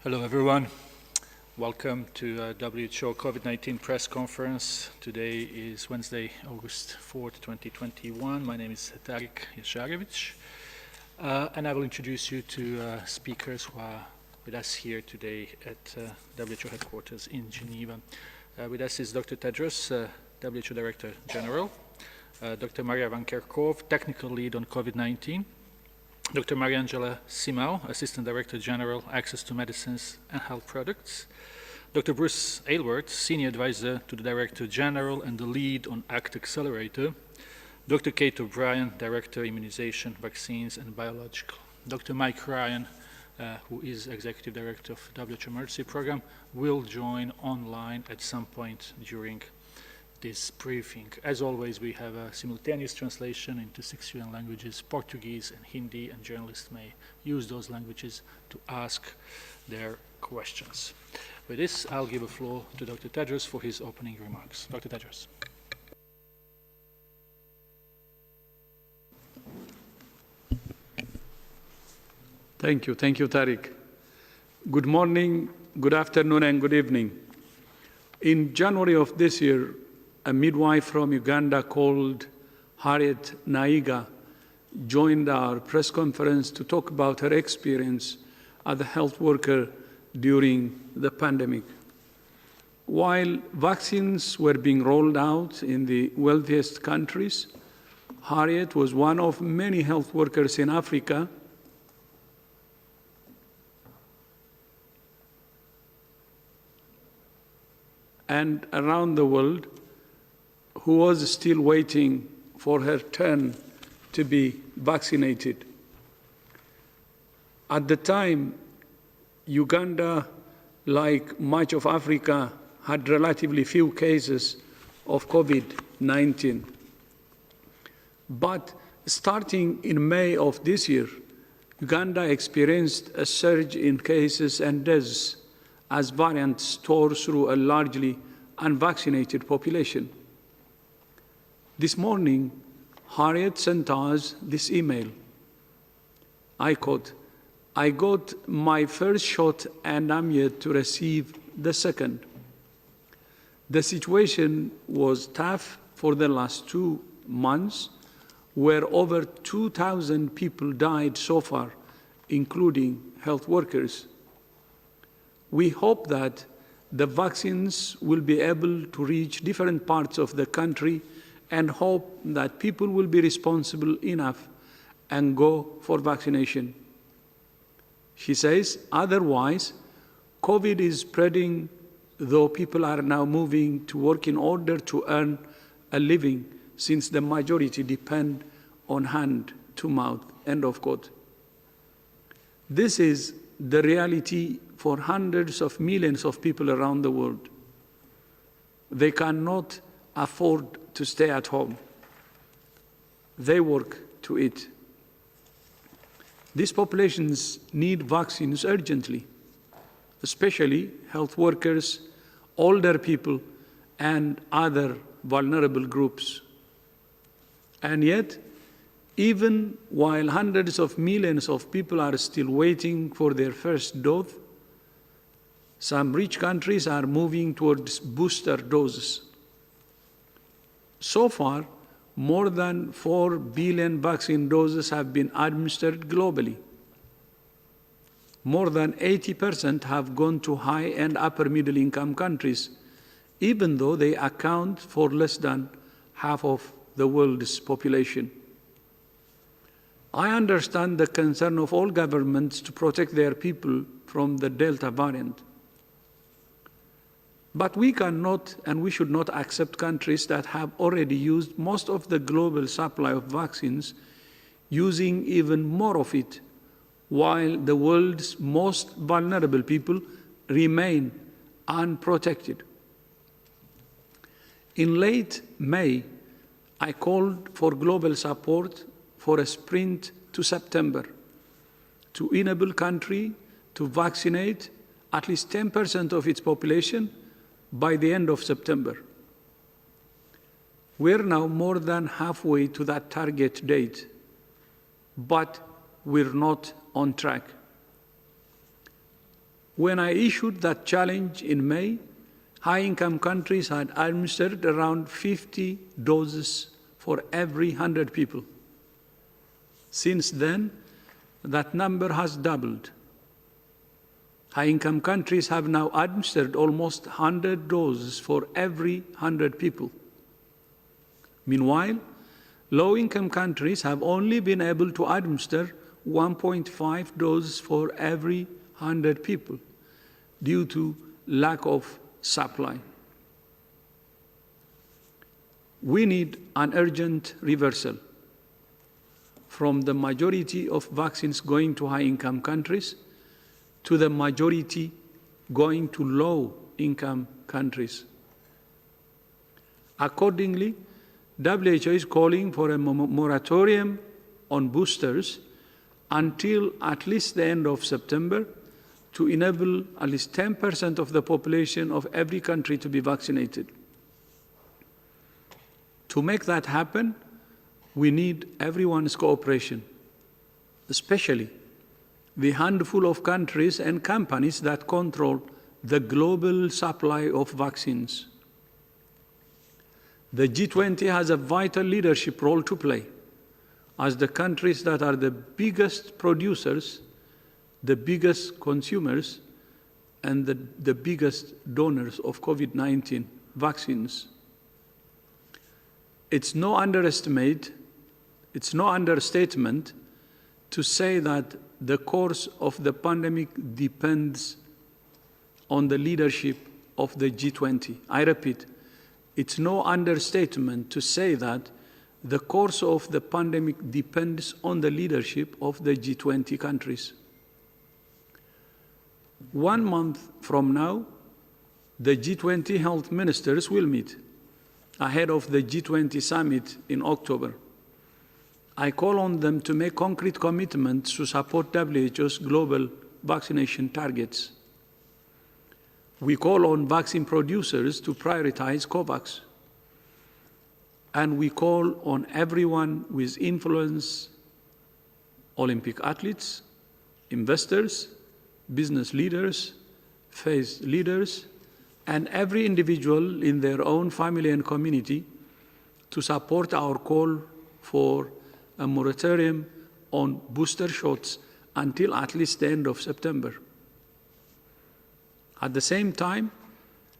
Hello, everyone. Welcome to WHO COVID-19 press conference. Today is Wednesday, August 4th, 2021. My name is Tarik Yasharevich, and I will introduce you to speakers who are with us here today at WHO headquarters in Geneva. With us is Dr. Tedros, WHO Director General, Dr. Maria Van Kerkhove, Technical Lead on COVID-19, Dr. Mariangela Simao, Assistant Director General, Access to Medicines and Health Products, Dr. Bruce Aylward, Senior Advisor to the Director General and the Lead on ACT Accelerator, Dr. Kate O'Brien, Director Immunization, Vaccines and Biological, Dr. Mike Ryan, who is Executive Director of WHO Emergency Program, will join online at some point during this briefing. As always, we have a simultaneous translation into 6 UN languages, Portuguese and Hindi, and journalists may use those languages to ask their questions. With this, I'll give the floor to Dr. Tedros for his opening remarks. Dr. Tedros. Thank you, Tariq. Good morning, good afternoon, and good evening. In January of this year, a midwife from Uganda called Harriet Naiga joined our press conference to talk about her experience as a health worker during the pandemic. While vaccines were being rolled out in the wealthiest countries, Harriet was one of many health workers in Africa and around the world who was still waiting for her turn to be vaccinated. At the time, Uganda, like much of Africa, had relatively few cases of COVID-19. But starting in May of this year, Uganda experienced a surge in cases and deaths as variants tore through a largely unvaccinated population. This morning, Harriet sent us this email. I quote, "I got my first shot and I'm yet to receive the second. The situation was tough for the last 2 months, where over 2,000 people died so far, including health workers. We hope that the vaccines will be able to reach different parts of the country and hope that people will be responsible enough and go for vaccination." She says, "Otherwise, COVID is spreading, though people are now moving to work in order to earn a living, since the majority depend on hand to mouth." End of quote. This is the reality for hundreds of millions of people around the world. They cannot afford to stay at home. They work to eat. These populations need vaccines urgently, especially health workers, older people, and other vulnerable groups. And yet, even while hundreds of millions of people are still waiting for their first dose, some rich countries are moving towards booster doses. So far, more than 4 billion vaccine doses have been administered globally. More than 80% have gone to high and upper middle income countries, even though they account for less than half of the world's population. I understand the concern of all governments to protect their people from the Delta variant. But we cannot and we should not accept countries that have already used most of the global supply of vaccines, using even more of it, while the world's most vulnerable people remain unprotected. In late May, I called for global support for a sprint to September to enable countries to vaccinate at least 10% of its population by the end of September. We're now more than halfway to that target date, but we're not on track. When I issued that challenge in May, high-income countries had administered around 50 doses for every 100 people. Since then, that number has doubled. High-income countries have now administered almost 100 doses for every 100 people. Meanwhile, low-income countries have only been able to administer 1.5 doses for every 100 people due to lack of supply. We need an urgent reversal from the majority of vaccines going to high-income countries to the majority going to low-income countries. Accordingly, WHO is calling for a moratorium on boosters until at least the end of September to enable at least 10% of the population of every country to be vaccinated. To make that happen, we need everyone's cooperation, especially the handful of countries and companies that control the global supply of vaccines. The G20 has a vital leadership role to play, as the countries that are the biggest producers, the biggest consumers, and the biggest donors of COVID-19 vaccines. It's no understatement to say that the course of the pandemic depends on the leadership of the G20. I repeat, it's no understatement to say that the course of the pandemic depends on the leadership of the G20 countries. 1 month from now, the G20 health ministers will meet ahead of the G20 summit in October. I call on them to make concrete commitments to support WHO's global vaccination targets. We call on vaccine producers to prioritize COVAX. And we call on everyone with influence, Olympic athletes, investors, business leaders, faith leaders, and every individual in their own family and community to support our call for a moratorium on booster shots until at least the end of September. At the same time,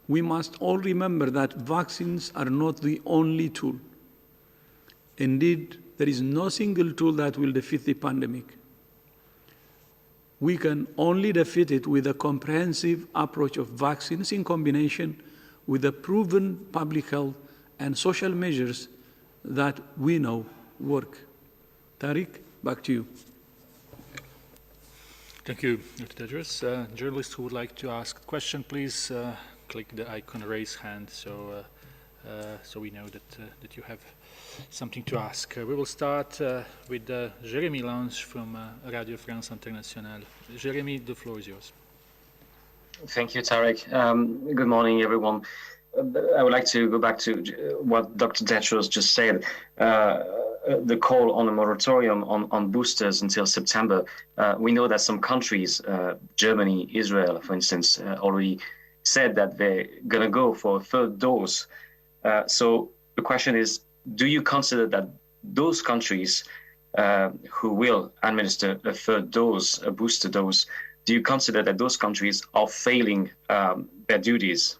we must all remember that vaccines are not the only tool. Indeed, there is no single tool that will defeat the pandemic. We can only defeat it with a comprehensive approach of vaccines in combination with the proven public health and social measures that we know work. Tariq, back to you. Thank you, Dr. Tedros. Journalists who would like to ask a question, please click the icon raise hand so we know that you have something to ask. We will start with Jérémy Lange from Radio France Internationale. Jérémy, the floor is yours. Thank you, Tarek. Good morning, everyone. I would like to go back to what Dr. Tedros just said. The call on a moratorium on boosters until September. We know that some countries, Germany, Israel, for instance, already said that they're going to go for a third dose. So the question is, do you consider that those countries who will administer a third dose, a booster dose, do you consider that those countries are failing their duties?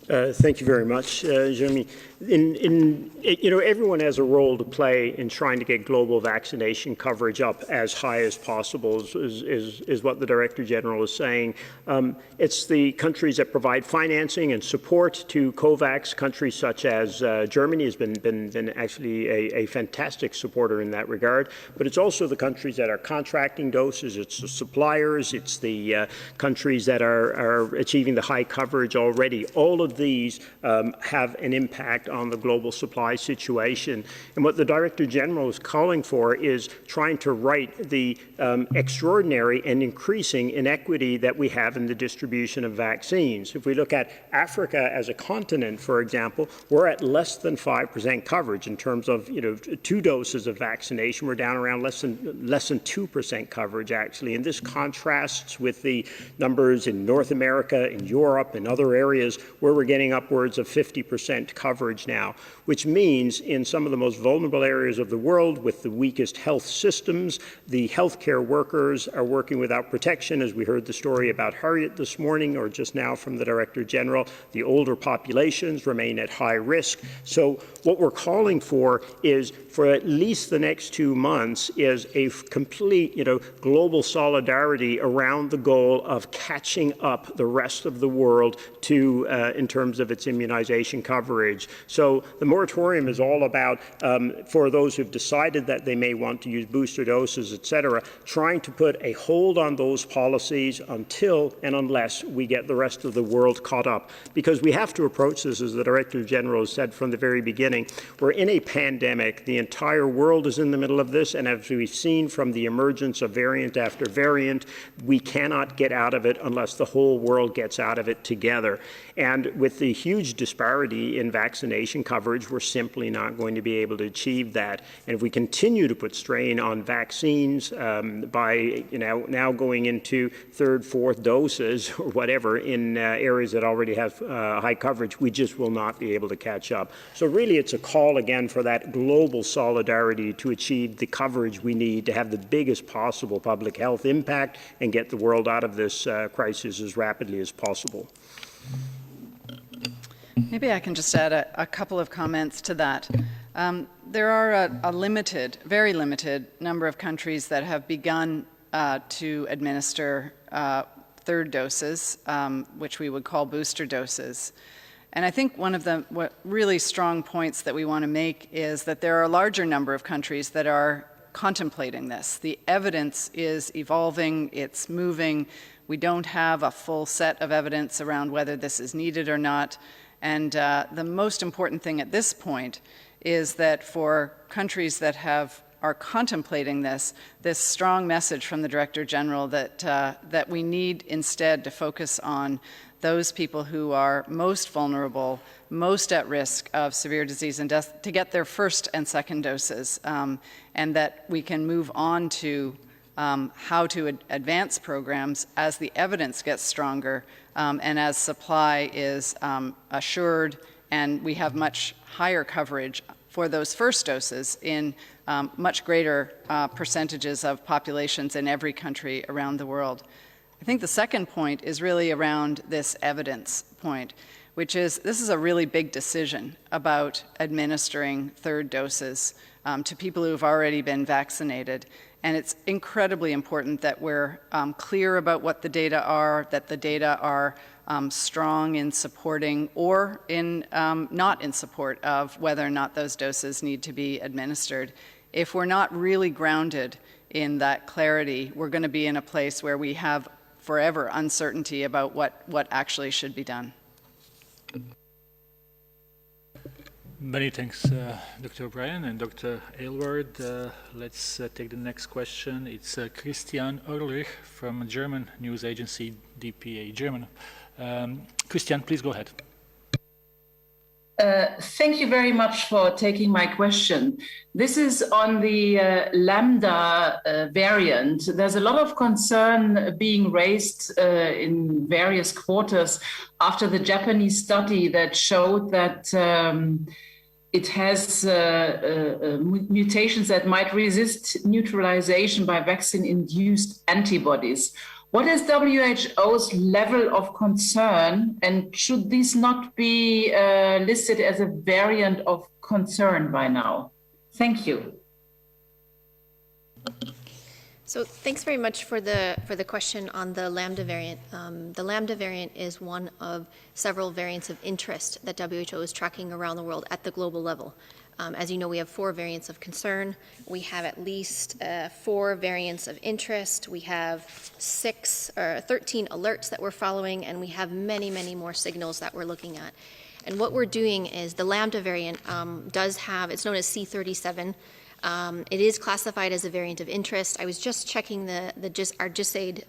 Thank you very much, Jeremy. Everyone has a role to play in trying to get global vaccination coverage up as high as possible, is what the Director General is saying. It's the countries that provide financing and support to COVAX. Countries such as Germany has been actually a fantastic supporter in that regard. But it's also the countries that are contracting doses. It's the suppliers. It's the countries that are achieving the high coverage already. All of these have an impact impact on the global supply situation. And what the Director General is calling for is trying to right the extraordinary and increasing inequity that we have in the distribution of vaccines. If we look at Africa as a continent, for example, we're at less than 5% coverage in terms of 2 doses of vaccination. We're down around less than 2% coverage, actually. And this contrasts with the numbers in North America, in Europe, and other areas where we're getting upwards of 50% coverage now, which means in some of the most vulnerable areas of the world with the weakest health systems, the healthcare workers are working without protection, as we heard the story about Harriet this morning or just now from the Director General. The older populations remain at high risk. So what we're calling for is, for at least the next 2 months, is a complete, global solidarity around the goal of catching up the rest of the world to, in terms of its immunization coverage. So the moratorium is all about, for those who've decided that they may want to use booster doses, et cetera, trying to put a hold on those policies until and unless we get the rest of the world caught up. Because we have to approach this, as the Director General has said from the very beginning, we're in a pandemic. The entire world is in the middle of this, and as we've seen from the emergence of variant after variant, we cannot get out of it unless the whole world gets out of it together. And with the huge disparity in vaccination coverage, we're simply not going to be able to achieve that. And if we continue to put strain on vaccines by now going into 3rd, 4th doses or whatever in areas that already have high coverage, we just will not be able to catch up. So really it's a call again for that global solidarity to achieve the coverage we need to have the biggest possible public health impact and get the world out of this crisis as rapidly as possible. Maybe I can just add a couple of comments to that. There are a limited, very limited number of countries that have begun to administer 3rd doses, which we would call booster doses. And I think one of the really strong points that we want to make is that there are a larger number of countries that are contemplating this. The evidence is evolving, it's moving. We don't have a full set of evidence around whether this is needed or not. And the most important thing at this point is that for countries that are contemplating this strong message from the Director General that we need instead to focus on those people who are most vulnerable, most at risk of severe disease and death, to get their 1st and 2nd doses, and that we can move on to how to advance programs as the evidence gets stronger and as supply is assured and we have much higher coverage for those 1st doses in much greater percentages of populations in every country around the world. I think the second point is really around this evidence point, which is this is a really big decision about administering 3rd doses to people who have already been vaccinated. And it's incredibly important that we're clear about what the data are, that the data are strong in supporting or in not in support of whether or not those doses need to be administered. If we're not really grounded in that clarity, we're going to be in a place where we have forever uncertainty about what actually should be done. Many thanks, Dr. O'Brien and Dr. Aylward. Let's take the next question. It's Christian Ehrlich from German news agency dpa German. Christian, please go ahead. Thank you very much for taking my question. This is on the Lambda variant. There's a lot of concern being raised in various quarters after the Japanese study that showed that it has mutations that might resist neutralization by vaccine-induced antibodies. What is WHO's level of concern, and should this not be listed as a variant of concern by now? Thank you. So thanks very much for the question on the Lambda variant. The Lambda variant is one of several variants of interest that WHO is tracking around the world at the global level. As you know, we have 4 variants of concern. We have at least 4 variants of interest. We have 13 alerts that we're following, and we have many, many more signals that we're looking at. And what we're doing is the Lambda variant does have, it's known as C37. It is classified as a variant of interest. I was just checking our GISAID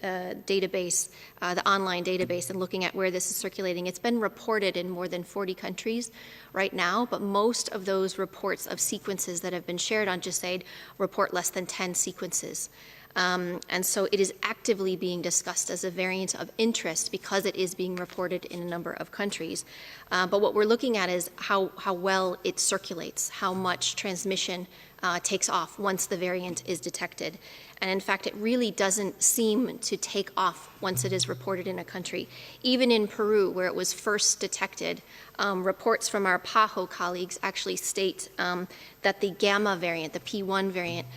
database, the online database, and looking at where this is circulating. It's been reported in more than 40 countries right now, but most of those reports of sequences that have been shared on GISAID report less than 10 sequences. And so it is actively being discussed as a variant of interest because it is being reported in a number of countries. But what we're looking at is how well it circulates, how much transmission takes off once the variant is detected. And in fact, it really doesn't seem to take off once it is reported in a country. Even in Peru, where it was first detected, reports from our PAHO colleagues actually state that the Gamma variant, the P1 variant,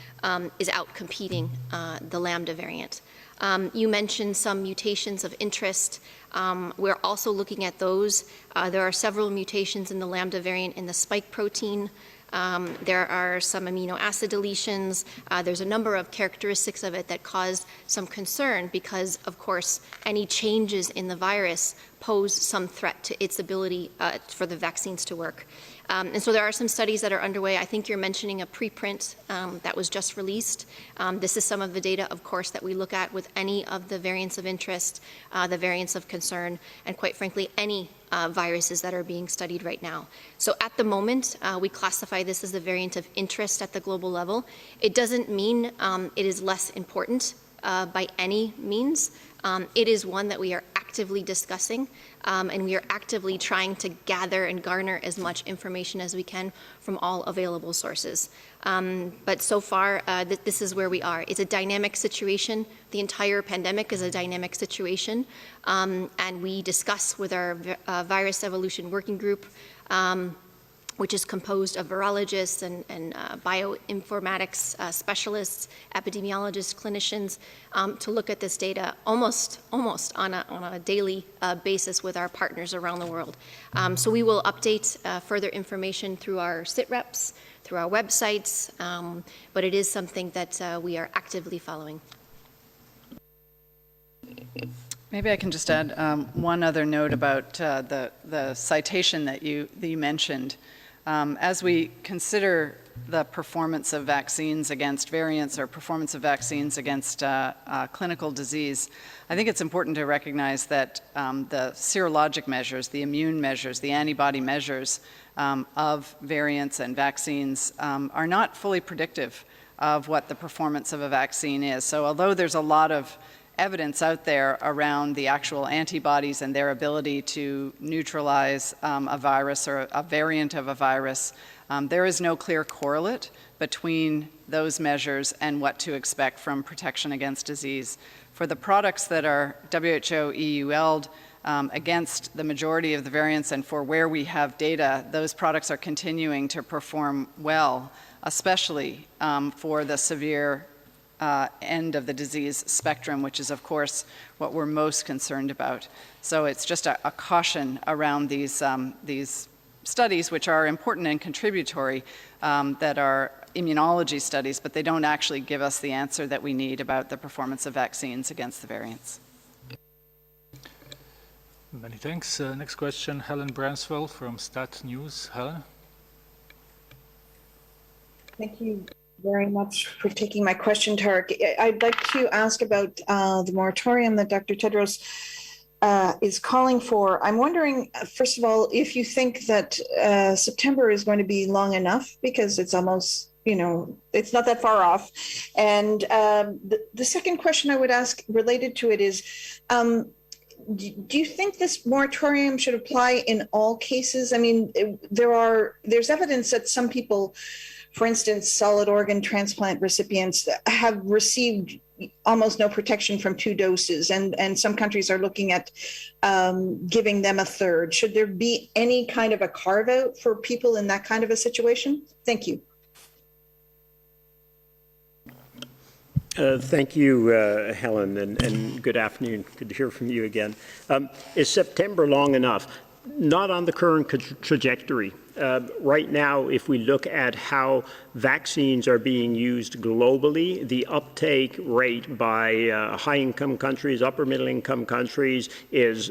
is outcompeting the Lambda variant. You mentioned some mutations of interest. We're also looking at those. There are several mutations in the Lambda variant in the spike protein. There are some amino acid deletions. There's a number of characteristics of it that cause some concern because, of course, any changes in the virus pose some threat to its ability for the vaccines to work. And so there are some studies that are underway. I think you're mentioning a preprint that was just released. This is some of the data, of course, that we look at with any of the variants of interest, the variants of concern, and quite frankly, any viruses that are being studied right now. So at the moment, we classify this as a variant of interest at the global level. It doesn't mean it is less important by any means. It is one that we are actively discussing, and we are actively trying to gather and garner as much information as we can from all available sources. But so far, this is where we are. It's a dynamic situation. The entire pandemic is a dynamic situation, and we discuss with our virus evolution working group, which is composed of virologists and bioinformatics specialists, epidemiologists, clinicians, to look at this data almost on a daily basis with our partners around the world. So we will update further information through our SITREPs, through our websites, but it is something that we are actively following. Maybe I can just add one other note about the citation that you mentioned. As we consider the performance of vaccines against variants or performance of vaccines against clinical disease, I think it's important to recognize that the serologic measures, the immune measures, the antibody measures of variants and vaccines are not fully predictive of what the performance of a vaccine is. So although there's a lot of evidence out there around the actual antibodies and their ability to neutralize a virus or a variant of a virus, there is no clear correlate between those measures and what to expect from protection against disease. For the products that are WHO EUL'd against the majority of the variants and for where we have data, those products are continuing to perform well, especially for the severe end of the disease spectrum, which is, of course, what we're most concerned about. So it's just a caution around these studies, which are important and contributory, that are immunology studies, but they don't actually give us the answer that we need about the performance of vaccines against the variants. Many thanks. Next question, Helen Branswell from Stat News. Helen? Thank you very much for taking my question, Tarek. I'd like to ask about the moratorium that Dr. Tedros is calling for. I'm wondering, first of all, if you think that September is going to be long enough, because it's almost, it's not that far off. And the second question I would ask related to it is, do you think this moratorium should apply in all cases? I mean, there's evidence that some people, for instance, solid organ transplant recipients, have received almost no protection from 2 doses, and some countries are looking at giving them a third. Should there be any kind of a carve-out for people in that kind of a situation? Thank you. Thank you, Helen, and good afternoon. Good to hear from you again. Is September long enough? Not on the current trajectory. Right now, if we look at how vaccines are being used globally, the uptake rate by high-income countries, upper middle-income countries is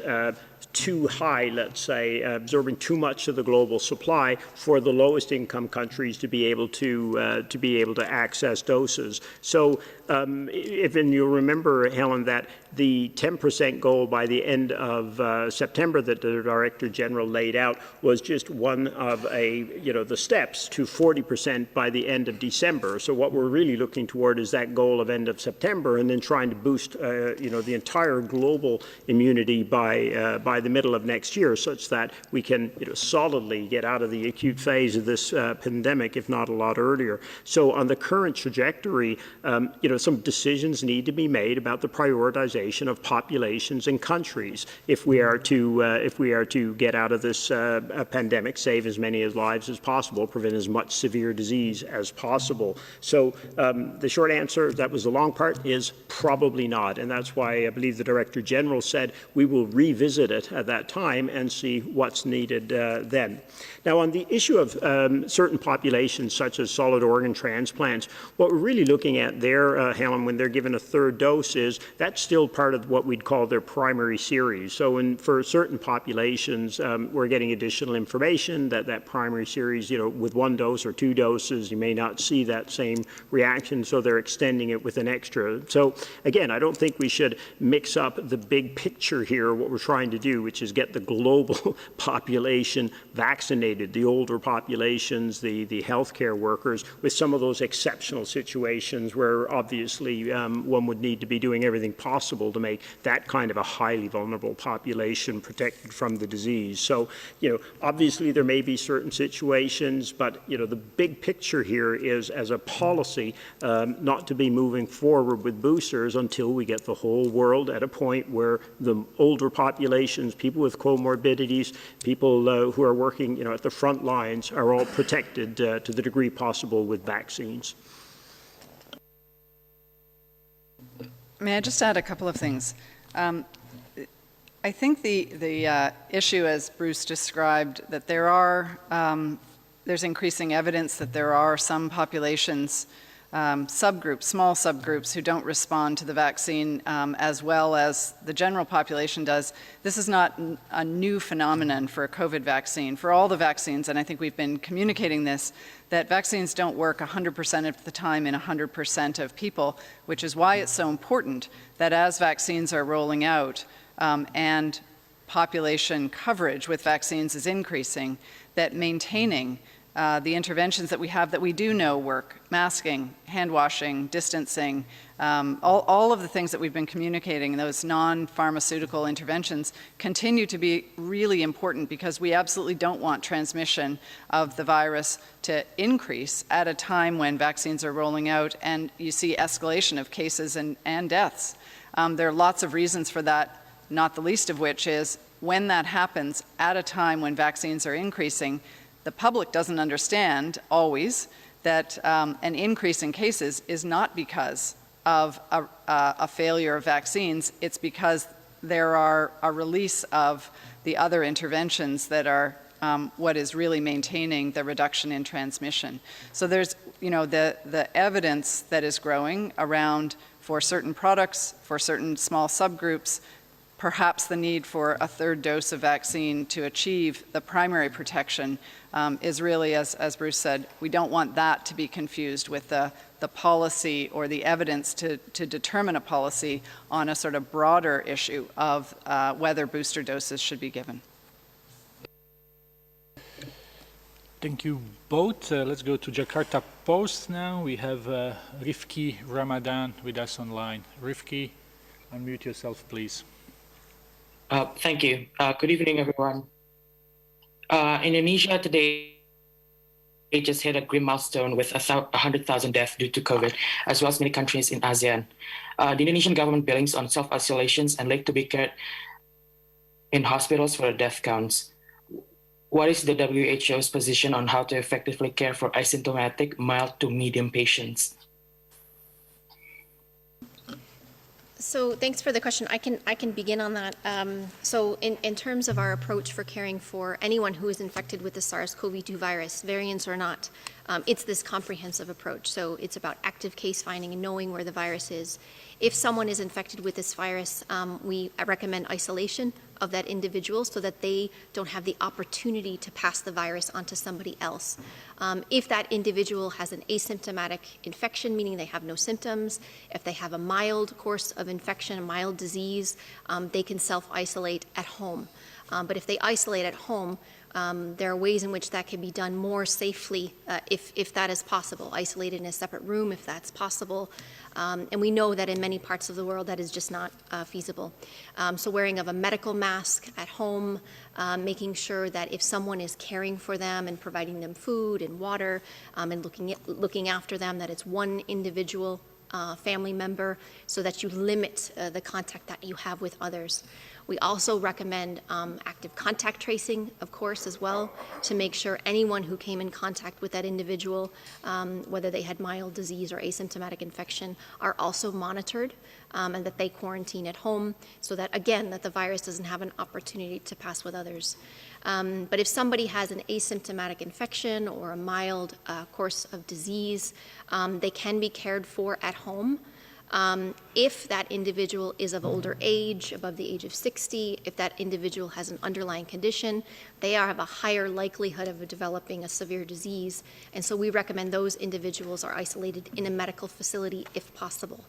too high, let's say, absorbing too much of the global supply for the lowest income countries to be able to access doses. So if and you'll remember, Helen, that the 10% goal by the end of September that the Director General laid out was just one of the steps to 40% by the end of December. So what we're really looking toward is that goal of end of September, and then trying to boost the entire global immunity by the middle of next year, such that we can solidly get out of the acute phase of this pandemic, if not a lot earlier. So on the current trajectory, some decisions need to be made about the prioritization of populations and countries if we are to get out of this pandemic, save as many lives as possible, prevent as much severe disease as possible. So the short answer, that was the long part, is probably not, and that's why I believe the Director General said we will revisit it at that time and see what's needed then. Now, on the issue of certain populations, such as solid organ transplants, what we're really looking at there, Helen, when they're given a third dose, is that's still part of what we'd call their primary series. So for certain populations, we're getting additional information that primary series, with one dose or two doses, you may not see that same reaction, so they're extending it with an extra. So again, I don't think we should mix up the big picture here, what we're trying to do, which is get the global population vaccinated, the older populations, the healthcare workers, with some of those exceptional situations where obviously one would need to be doing everything possible to make that kind of a highly vulnerable population protected from the disease. So, obviously there may be certain situations, but, the big picture here is, as a policy, not to be moving forward with boosters until we get the whole world at a point where the older populations, people with comorbidities, people who are working, at the front lines, are all protected to the degree possible with vaccines. May I just add a couple of things? I think the issue, as Bruce described, that there's increasing evidence that there are some populations, subgroups, small subgroups, who don't respond to the vaccine as well as the general population does. This is not a new phenomenon for a COVID vaccine. For all the vaccines, and I think we've been communicating this, that vaccines don't work 100% of the time in 100% of people, which is why it's so important that as vaccines are rolling out and population coverage with vaccines is increasing, that maintaining the interventions that we have that we do know work, masking, hand washing, distancing, all of the things that we've been communicating, those non-pharmaceutical interventions, continue to be really important, because we absolutely don't want transmission of the virus to increase at a time when vaccines are rolling out and you see escalation of cases and deaths. There are lots of reasons for that, not the least of which is when that happens at a time when vaccines are increasing, the public doesn't understand always that an increase in cases is not because of a failure of vaccines. It's because there are a release of the other interventions that are what is really maintaining the reduction in transmission. So there's, the evidence that is growing around, for certain products, for certain small subgroups, perhaps the need for a third dose of vaccine to achieve the primary protection is really, as Bruce said, we don't want that to be confused with the policy or the evidence to determine a policy on a sort of broader issue of whether booster doses should be given. Thank you both. Let's go to Jakarta Post now. We have Rifki Ramadan with us online. Rifki, unmute yourself, please. Thank you. Good evening, everyone. Indonesia today just hit a grim milestone with 100,000 deaths due to COVID, as well as many countries in ASEAN. The Indonesian government billings on self-isolations and late to be cared in hospitals for the death counts. What is the WHO's position on how to effectively care for asymptomatic, mild to medium patients? So thanks for the question. I can begin on that. So in terms of our approach for caring for anyone who is infected with the SARS-CoV-2 virus, variants or not, it's this comprehensive approach. So it's about active case finding and knowing where the virus is. If someone is infected with this virus, we recommend isolation of that individual so that they don't have the opportunity to pass the virus onto somebody else. If that individual has an asymptomatic infection, meaning they have no symptoms, if they have a mild course of infection, a mild disease, they can self-isolate at home. But if they isolate at home, there are ways in which that can be done more safely if that is possible, isolated in a separate room if that's possible. And we know that in many parts of the world that is just not feasible. So wearing of a medical mask at home, making sure that if someone is caring for them and providing them food and water and looking after them, that it's one individual family member so that you limit the contact that you have with others. We also recommend active contact tracing, of course, as well, to make sure anyone who came in contact with that individual, whether they had mild disease or asymptomatic infection, are also monitored and that they quarantine at home so that, again, that the virus doesn't have an opportunity to pass with others. But if somebody has an asymptomatic infection or a mild course of disease, they can be cared for at home. If that individual is of older age, above the age of 60, if that individual has an underlying condition, they have a higher likelihood of developing a severe disease. And so we recommend those individuals are isolated in a medical facility if possible.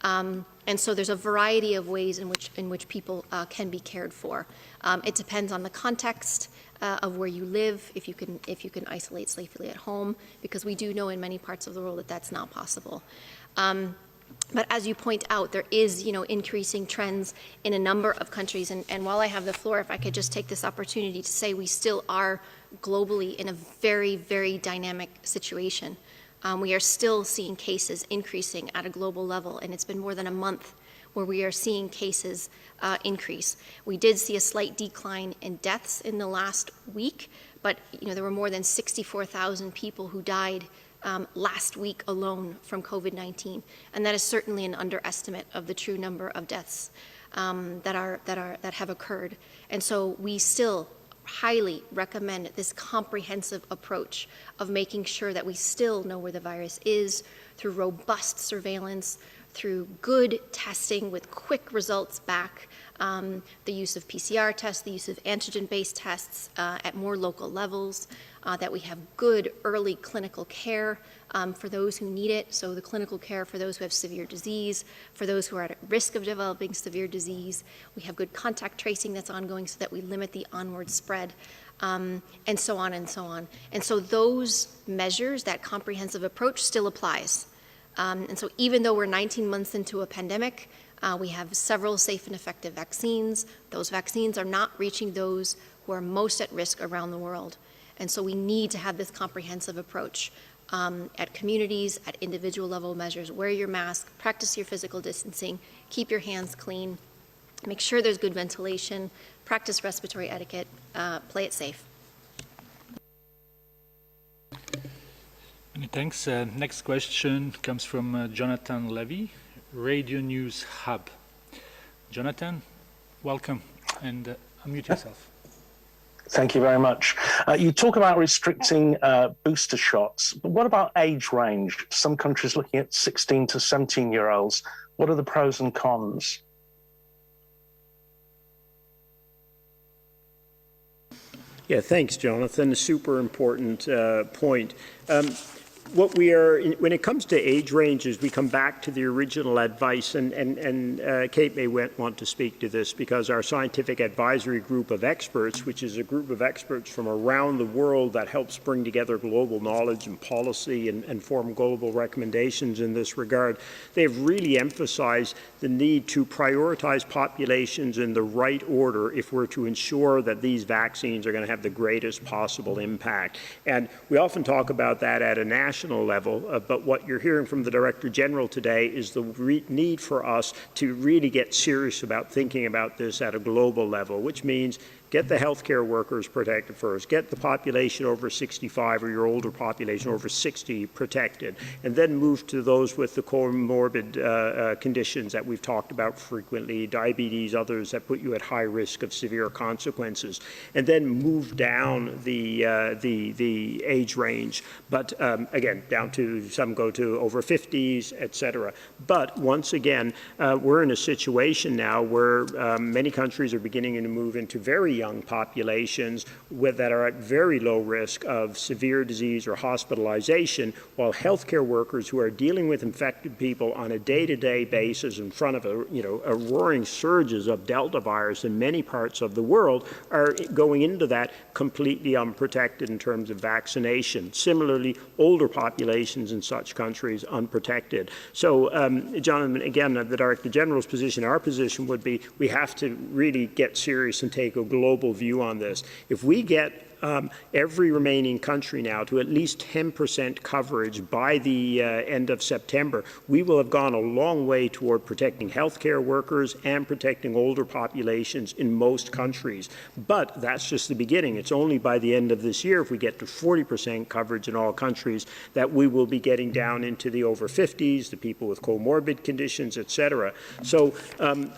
And so there's a variety of ways in which people can be cared for. It depends on the context of where you live, if you can isolate safely at home, because we do know in many parts of the world that that's not possible. But as you point out, there is, increasing trends in a number of countries. And while I have the floor, if I could just take this opportunity to say we still are globally in a very, very dynamic situation. We are still seeing cases increasing at a global level, and it's been more than a month where we are seeing cases increase. We did see a slight decline in deaths in the last week, but there were more than 64,000 people who died last week alone from COVID-19, and that is certainly an underestimate of the true number of deaths that have occurred. And so we still highly recommend this comprehensive approach of making sure that we still know where the virus is through robust surveillance, through good testing with quick results back, the use of PCR tests, the use of antigen-based tests at more local levels, that we have good early clinical care for those who need it, so the clinical care for those who have severe disease, for those who are at risk of developing severe disease. We have good contact tracing that's ongoing so that we limit the onward spread, and so on and so on. And so those measures, that comprehensive approach still applies. And so even though we're 19 months into a pandemic, we have several safe and effective vaccines. Those vaccines are not reaching those who are most at risk around the world. And so we need to have this comprehensive approach at communities, at individual level measures. Wear your mask, practice your physical distancing, keep your hands clean, make sure there's good ventilation, practice respiratory etiquette, play it safe. Many thanks. Next question comes from Jonathan Levy, Radio News Hub. Jonathan, welcome, and unmute yourself. Thank you very much. You talk about restricting booster shots, but what about age range? Some countries looking at 16 to 17-year-olds. What are the pros and cons? Yeah, thanks, Jonathan. A super important point. When it comes to age ranges, we come back to the original advice, and Kate may want to speak to this, because our scientific advisory group of experts, which is a group of experts from around the world that helps bring together global knowledge and policy and form global recommendations in this regard, they've really emphasized the need to prioritize populations in the right order if we're to ensure that these vaccines are going to have the greatest possible impact. And we often talk about that at a national level, but what you're hearing from the Director General today is the need for us to really get serious about thinking about this at a global level, which means Get the healthcare workers protected first. Get the population over 65 or your older population over 60 protected. And then move to those with the comorbid conditions that we've talked about frequently, diabetes, others that put you at high risk of severe consequences. And then move down the age range. But again, down to some go to over 50s, et cetera. But once again, we're in a situation now where many countries are beginning to move into very young populations that are at very low risk of severe disease or hospitalization, while healthcare workers who are dealing with infected people on a day-to-day basis in front of a roaring surges of Delta virus in many parts of the world are going into that completely unprotected in terms of vaccination. Similarly, older populations in such countries unprotected. So, Jonathan, again, the Director General's position, our position would be we have to really get serious and take a global view on this. If we get every remaining country now to at least 10% coverage by the end of September, we will have gone a long way toward protecting healthcare workers and protecting older populations in most countries. But that's just the beginning. It's only by the end of this year, if we get to 40% coverage in all countries, that we will be getting down into the over 50s, the people with comorbid conditions, et cetera. So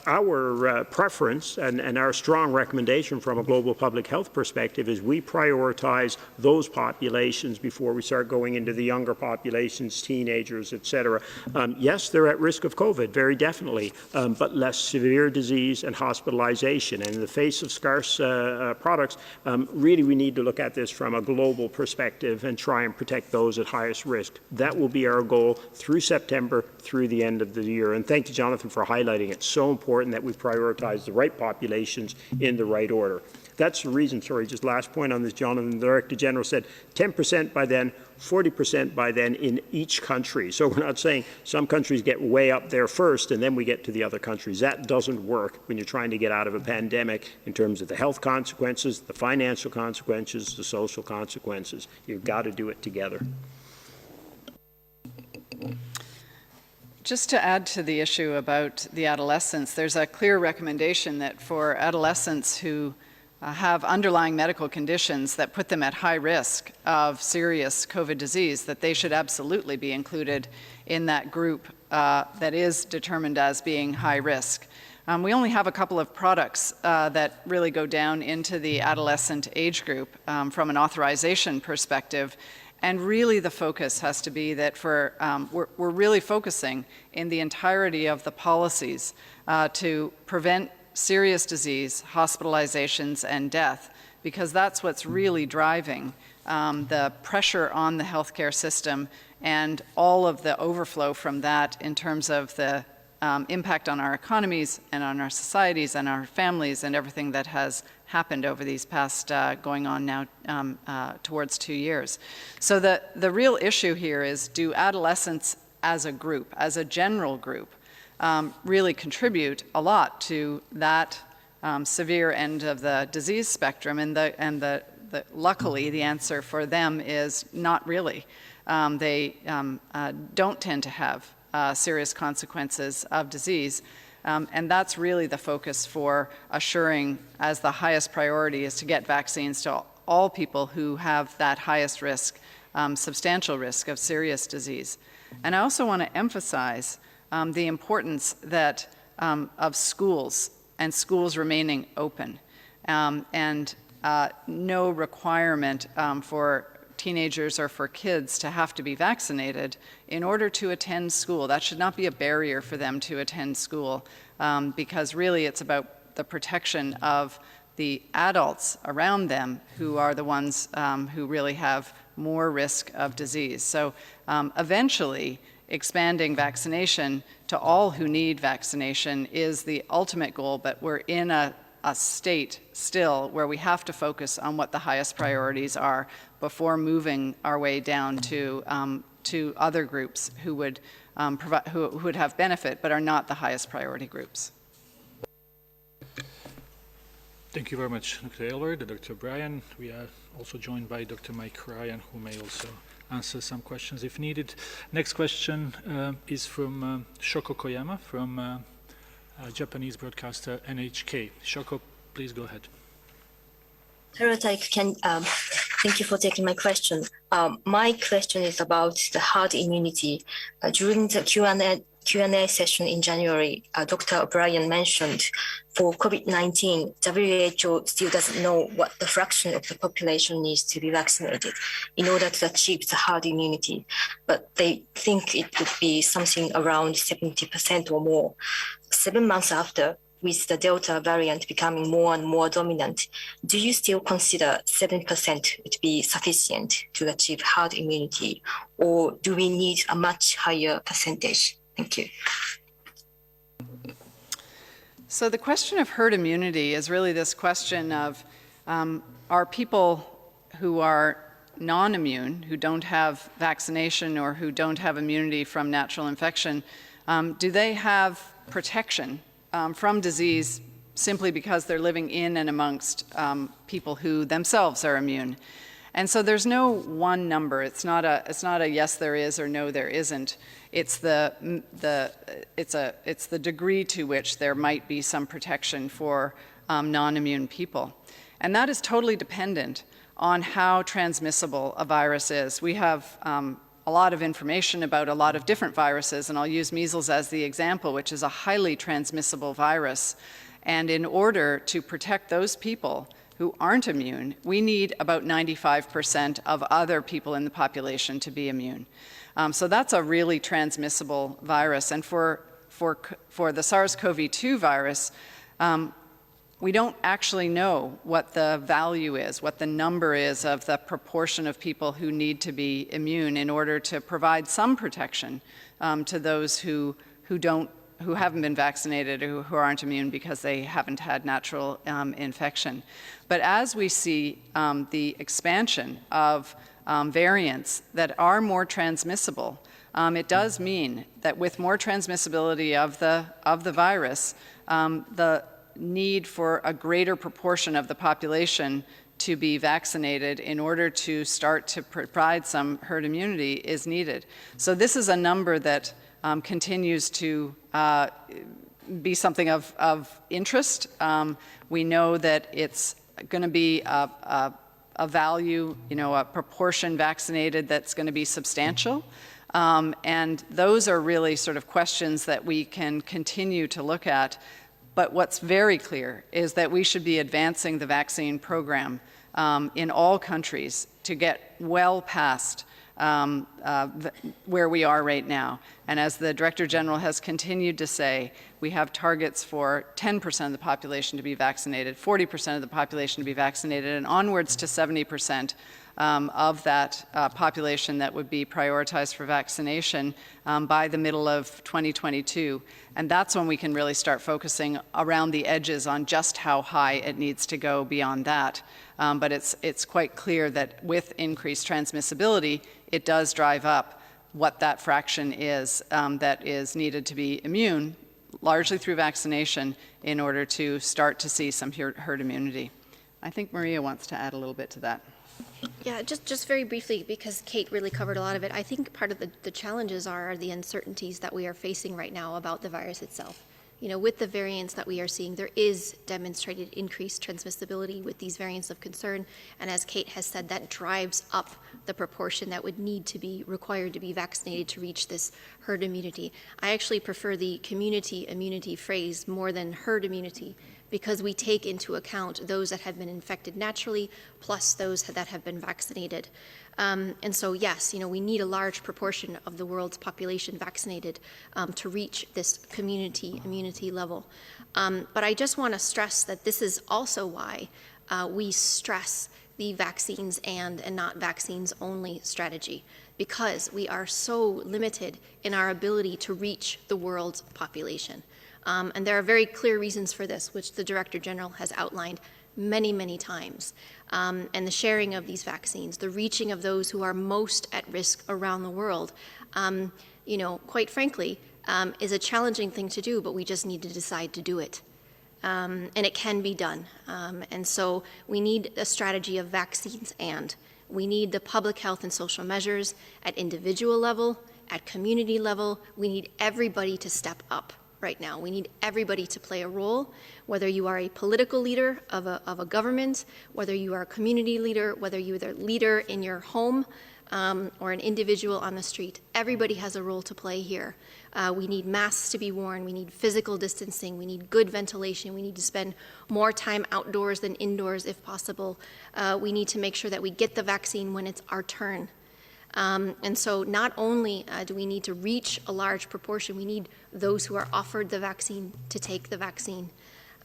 our preference and our strong recommendation from a global public health perspective is we prioritize those populations before we start going into the younger populations, teenagers, et cetera. Yes, they're at risk of COVID, very definitely, but less severe disease and hospitalization. And in the face of scarce products, really we need to look at this from a global perspective and try and protect those at highest risk. That will be our goal through September, through the end of the year. And thank you, Jonathan, for highlighting it. It's so important that we prioritize the right populations in the right order. That's the reason, sorry, just last point on this, Jonathan, the Director General said 10% by then, 40% by then in each country. So we're not saying some countries get way up there first and then we get to the other countries. That doesn't work when you're trying to get out of a pandemic in terms of the health consequences, the financial consequences, the social consequences. You've got to do it together. Just to add to the issue about the adolescents, there's a clear recommendation that for adolescents who have underlying medical conditions that put them at high risk of serious COVID disease, that they should absolutely be included in that group that is determined as being high risk. We only have a couple of products that really go down into the adolescent age group from an authorization perspective. And really the focus has to be that for, we're really focusing in the entirety of the policies to prevent serious disease, hospitalizations, and death, because that's what's really driving the pressure on the healthcare system and all of the overflow from that in terms of the impact on our economies and on our societies and our families and everything that has happened over these past, going on now towards 2 years. So the real issue here is, do adolescents as a group, as a general group, really contribute a lot to that severe end of the disease spectrum, and luckily the answer for them is not really. They don't tend to have serious consequences of disease, and that's really the focus for assuring, as the highest priority, is to get vaccines to all people who have that highest risk, substantial risk of serious disease. And I also want to emphasize the importance that of schools and schools remaining open, and no requirement for teenagers or for kids to have to be vaccinated in order to attend school. That should not be a barrier for them to attend school, because really it's about the protection of the adults around them who are the ones who really have more risk of disease. So eventually, expanding vaccination to all who need vaccination is the ultimate goal, but we're in a state still where we have to focus on what the highest priorities are before moving our way down to other groups who would who would have benefit but are not the highest priority groups. Thank you very much, Dr. Aylward, Dr. Bryan. We are also joined by Dr. Mike Ryan, who may also answer some questions if needed. Next question is from Shoko Koyama from Japanese broadcaster NHK. Shoko, please go ahead. Hello, thank you for taking my question. My question is about the herd immunity. During the Q&A session in January, Dr. O'Brien mentioned for COVID-19, WHO still doesn't know what the fraction of the population needs to be vaccinated in order to achieve the herd immunity, but they think it would be something around 70% or more. 7 months after, with the Delta variant becoming more and more dominant, do you still consider 7% would be sufficient to achieve herd immunity, or do we need a much higher percentage? Thank you. So the question of herd immunity is really this question of, are people who are non-immune, who don't have vaccination or who don't have immunity from natural infection, do they have protection from disease simply because they're living in and amongst people who themselves are immune? And so there's no one number. It's not a yes there is or no there isn't. It's the degree to which there might be some protection for non-immune people. And that is totally dependent on how transmissible a virus is. We have a lot of information about a lot of different viruses, and I'll use measles as the example, which is a highly transmissible virus. And in order to protect those people who aren't immune, we need about 95% of other people in the population to be immune. So that's a really transmissible virus. And for the SARS-CoV-2 virus, we don't actually know what the value is, what the number is of the proportion of people who need to be immune in order to provide some protection to those who haven't been vaccinated or who aren't immune because they haven't had natural infection. But as we see the expansion of variants that are more transmissible, it does mean that with more transmissibility of the virus, the need for a greater proportion of the population to be vaccinated in order to start to provide some herd immunity is needed. So this is a number that continues to be something of interest. We know that it's going to be a value, a proportion vaccinated that's going to be substantial. And those are really sort of questions that we can continue to look at. But what's very clear is that we should be advancing the vaccine program in all countries to get well past where we are right now. And as the Director General has continued to say, we have targets for 10% of the population to be vaccinated, 40% of the population to be vaccinated, and onwards to 70% of that population that would be prioritized for vaccination by the middle of 2022. And that's when we can really start focusing around the edges on just how high it needs to go beyond that. But it's quite clear that with increased transmissibility, it does drive up what that fraction is that is needed to be immune, largely through vaccination, in order to start to see some herd immunity. I think Maria wants to add a little bit to that. Yeah, just very briefly, because Kate really covered a lot of it. I think part of the challenges are the uncertainties that we are facing right now about the virus itself. With the variants that we are seeing, there is demonstrated increased transmissibility with these variants of concern. And as Kate has said, that drives up the proportion that would need to be required to be vaccinated to reach this herd immunity. I actually prefer the community immunity phrase more than herd immunity, because we take into account those that have been infected naturally plus those that have been vaccinated. And so, yes, we need a large proportion of the world's population vaccinated to reach this community immunity level. But I just want to stress that this is also why we stress the vaccines and not vaccines only strategy, because we are so limited in our ability to reach the world's population. And there are very clear reasons for this, which the Director General has outlined many, many times. And the sharing of these vaccines, the reaching of those who are most at risk around the world, quite frankly, is a challenging thing to do, but we just need to decide to do it. And it can be done. And so we need a strategy of vaccines, and we need the public health and social measures at individual level, at community level. We need everybody to step up. right now. We need everybody to play a role, whether you are a political leader of a government, whether you are a community leader, whether you're the leader in your home, or an individual on the street. Everybody has a role to play here. We need masks to be worn. We need physical distancing. We need good ventilation. We need to spend more time outdoors than indoors if possible. We need to make sure that we get the vaccine when it's our turn. And so not only do we need to reach a large proportion, we need those who are offered the vaccine to take the vaccine.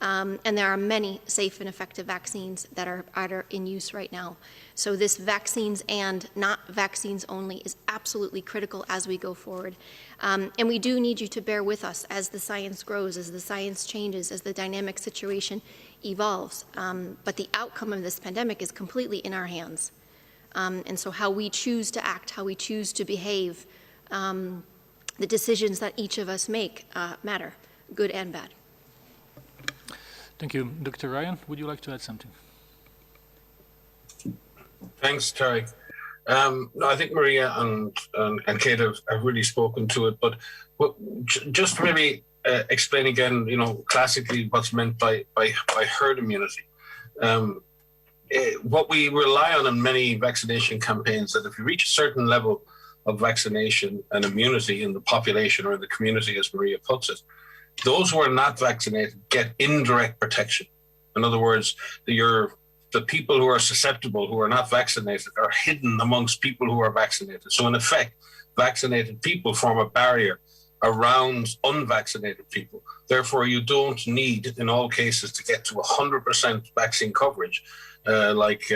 And there are many safe and effective vaccines that are in use right now. So this vaccines and not vaccines only is absolutely critical as we go forward. And we do need you to bear with us as the science grows, as the science changes, as the dynamic situation evolves. But the outcome of this pandemic is completely in our hands. And so how we choose to act, how we choose to behave, the decisions that each of us make matter, good and bad. Thank you. Dr. Ryan, would you like to add something? Thanks, Tarek. No, I think Maria and Kate have really spoken to it, but just maybe explain again, classically what's meant by herd immunity. What we rely on in many vaccination campaigns, that if you reach a certain level of vaccination and immunity in the population or in the community, as Maria puts it, those who are not vaccinated get indirect protection. In other words, the people who are susceptible, who are not vaccinated, are hidden amongst people who are vaccinated. So in effect, vaccinated people form a barrier around unvaccinated people. Therefore, you don't need, in all cases, to get to 100% vaccine coverage, like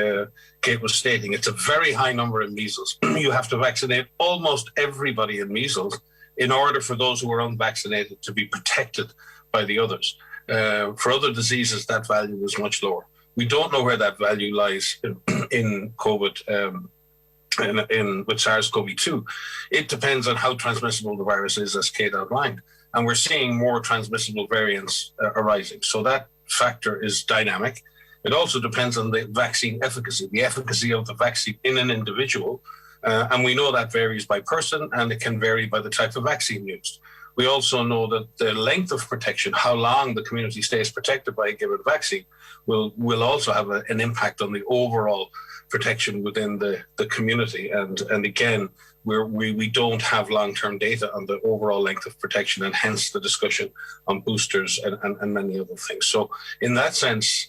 Kate was stating. It's a very high number in measles. You have to vaccinate almost everybody in measles in order for those who are unvaccinated to be protected by the others. For other diseases, that value is much lower. We don't know where that value lies in COVID, with SARS-CoV-2. It depends on how transmissible the virus is, as Kate outlined. And we're seeing more transmissible variants arising. So that factor is dynamic. It also depends on the vaccine efficacy, the efficacy of the vaccine in an individual. And we know that varies by person, and it can vary by the type of vaccine used. We also know that the length of protection, how long the community stays protected by a given vaccine, will also have an impact on the overall protection within the community. And again, we don't have long-term data on the overall length of protection, and hence the discussion on boosters and many other things. So in that sense,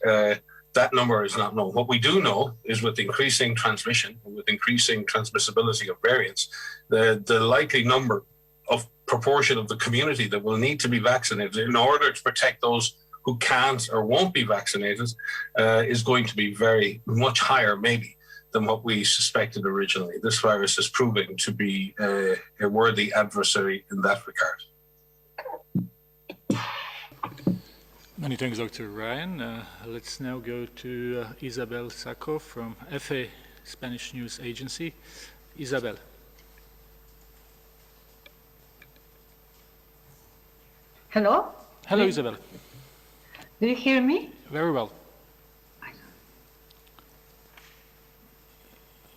that number is not known. What we do know is with increasing transmission, with increasing transmissibility of variants, the likely number of proportion of the community that will need to be vaccinated in order to protect those who can't or won't be vaccinated is going to be very much higher, maybe, than what we suspected originally. This virus is proving to be a worthy adversary in that regard. Many thanks, Dr. Ryan. Let's now go to Isabel Sacco from EFE, Spanish News Agency. Isabel. Hello? Hello, Isabel. Do you hear me? Very well.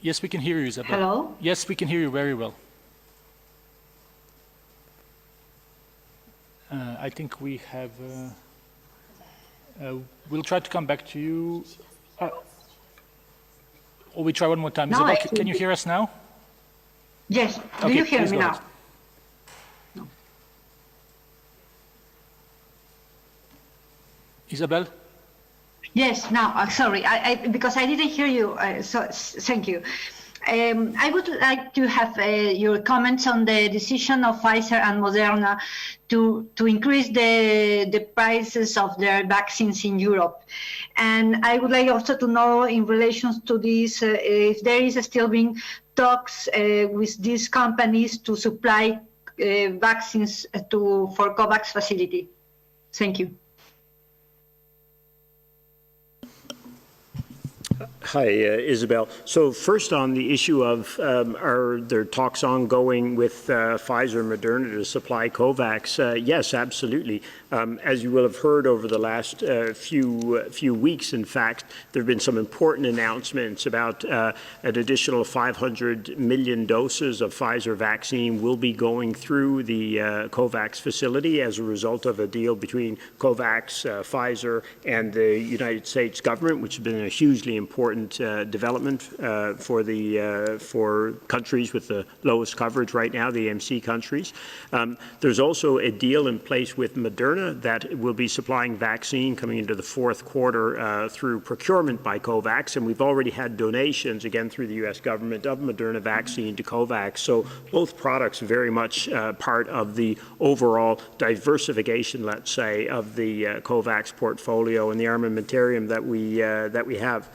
Yes, we can hear you, Isabel. Hello? Yes, we can hear you very well. I think we have... we'll try to come back to you. Or we try one more time. No, Isabel, can you hear us now? Yes. Do Okay, you hear please me go now? ahead. No. Isabel? Yes, now, sorry, because I didn't hear you, so thank you. I would like to have your comments on the decision of Pfizer and Moderna to increase the prices of their vaccines in Europe. And I would like also to know, in relation to this, if there is still being talks with these companies to supply vaccines for COVAX facility. Thank you. Hi, Isabel. So first on the issue of are there talks ongoing with Pfizer and Moderna to supply COVAX? Yes, absolutely. As you will have heard over the last few weeks, in fact, there have been some important announcements about an additional 500 million doses of Pfizer vaccine will be going through the COVAX facility as a result of a deal between COVAX, Pfizer, and the United States government, which has been a hugely important development for countries with the lowest coverage right now, the AMC countries. There's also a deal in place with Moderna that will be supplying vaccine coming into the fourth quarter through procurement by COVAX, and we've already had donations, again, through the U.S. government of Moderna vaccine to COVAX. So both products very much part of the overall diversification, let's say, of the COVAX portfolio and the armamentarium that we have.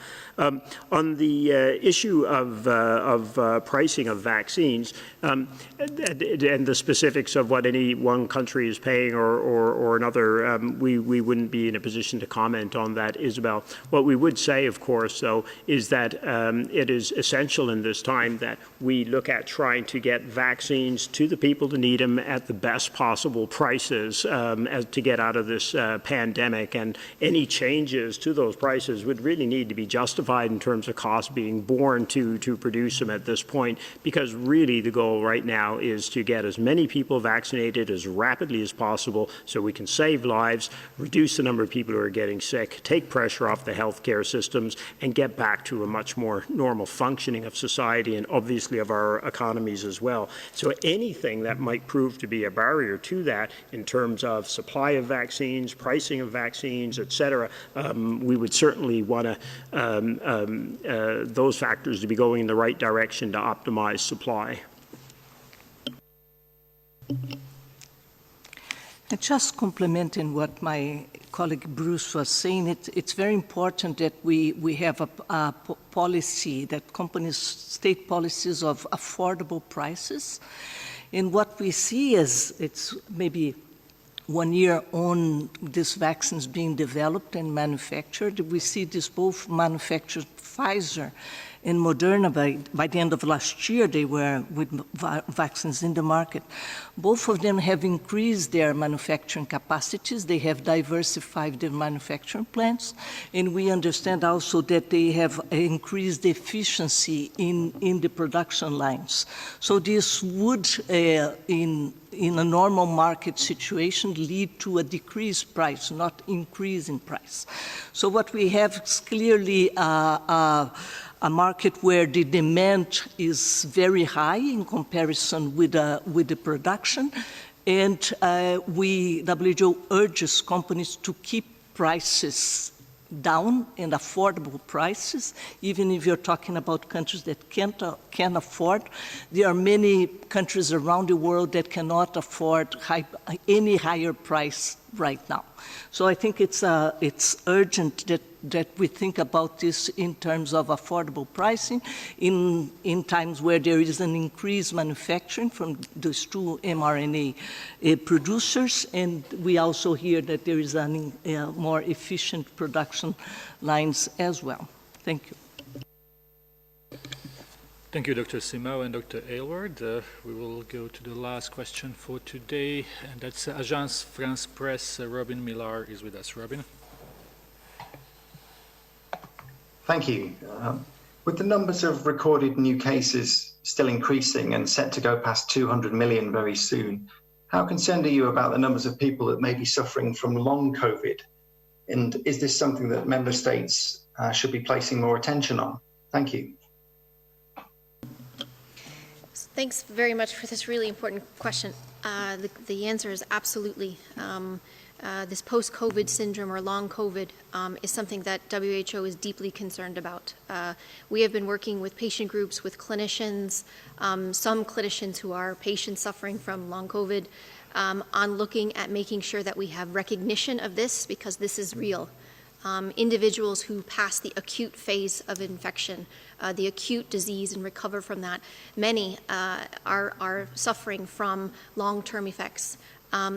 On the issue of pricing of vaccines and the specifics of what any one country is paying or another, we wouldn't be in a position to comment on that, Isabel. What we would say, of course, though, is that it is essential in this time that we look at trying to get vaccines to the people that need them at the best possible prices to get out of this pandemic. And any changes to those prices would really need to be justified in terms of costs being borne to produce them at this point, because really the goal right now is to get as many people vaccinated as rapidly as possible so we can save lives, reduce the number of people who are getting sick, take pressure off the healthcare systems, and get back to a much more normal functioning of society and obviously of our economies as well. So anything that might prove to be a barrier to that in terms of supply of vaccines, pricing of vaccines, et cetera, we would certainly want to those factors to be going in the right direction to optimize supply. Just complementing what my colleague Bruce was saying, it's very important that we have a policy, that companies state policies of affordable prices. And what we see is it's maybe 1 year on these vaccines being developed and manufactured. We see this both manufactured Pfizer and Moderna. By the end of last year, they were with vaccines in the market. Both of them have increased their manufacturing capacities. They have diversified their manufacturing plants. And we understand also that they have increased efficiency in the production lines. So this would, in a normal market situation, lead to a decreased price, not increase in price. So what we have is clearly a market where the demand is very high in comparison with the production, and WHO urges companies to keep prices down and affordable prices, even if you're talking about countries that can't afford. There are many countries around the world that cannot afford any higher price right now. So I think it's urgent that we think about this in terms of affordable pricing in times where there is an increased manufacturing from those two mRNA producers, and we also hear that there is a more efficient production lines as well. Thank you. Thank you, Dr. Simao and Dr. Aylward. We will go to the last question for today, and that's Agence France Presse. Robin Millar is with us. Robin. Thank you. With the numbers of recorded new cases still increasing and set to go past 200 million very soon, how concerned are you about the numbers of people that may be suffering from long COVID? And is this something that member states should be placing more attention on? Thank you. Thanks very much for this really important question. The answer is absolutely. This post-COVID syndrome or long COVID is something that WHO is deeply concerned about. We have been working with patient groups, with clinicians, some clinicians who are patients suffering from long COVID, on looking at making sure that we have recognition of this, because this is real. Individuals who pass the acute phase of infection, the acute disease, and recover from that, many are suffering from long-term effects.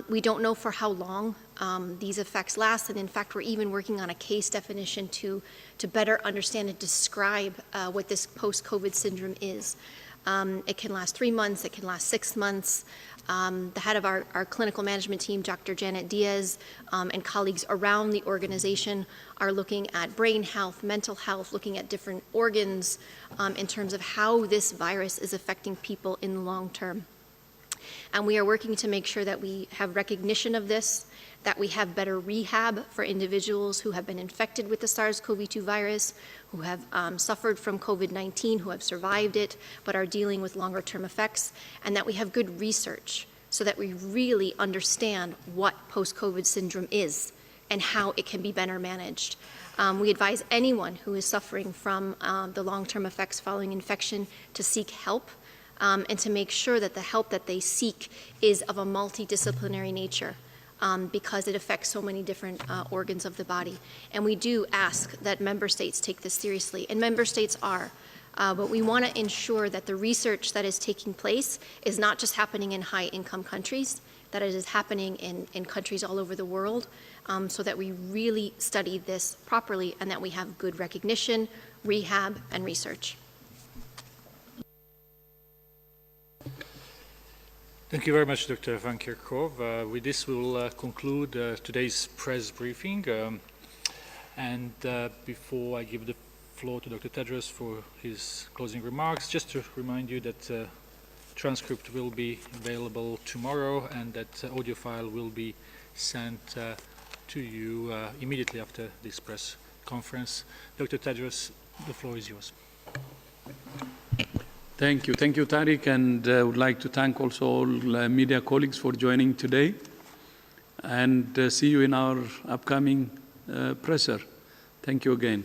We don't know for how long these effects last, and in fact, we're even working on a case definition to better understand and describe what this post-COVID syndrome is. It can last 3 months, it can last 6 months. The head of our clinical management team, Dr. Janet Diaz, and colleagues around the organization are looking at brain health, mental health, looking at different organs in terms of how this virus is affecting people in the long term. And we are working to make sure that we have recognition of this, that we have better rehab for individuals who have been infected with the SARS-CoV-2 virus, who have suffered from COVID-19, who have survived it, but are dealing with longer-term effects, and that we have good research so that we really understand what post-COVID syndrome is and how it can be better managed. We advise anyone who is suffering from the long-term effects following infection to seek help and to make sure that the help that they seek is of a multidisciplinary nature. Because it affects so many different organs of the body. And we do ask that member states take this seriously, and member states are. But we want to ensure that the research that is taking place is not just happening in high-income countries, that it is happening in countries all over the world, so that we really study this properly and that we have good recognition, rehab, and research. Thank you very much, Dr. Van Kerkhove. With this, we'll conclude today's press briefing. Before I give the floor to Dr. Tedros for his closing remarks, just to remind you that transcript will be available tomorrow and that audio file will be sent to you immediately after this press conference. Dr. Tedros, the floor is yours. Thank you, Tariq, and I would like to thank also all media colleagues for joining today, and see you in our upcoming presser. Thank you again.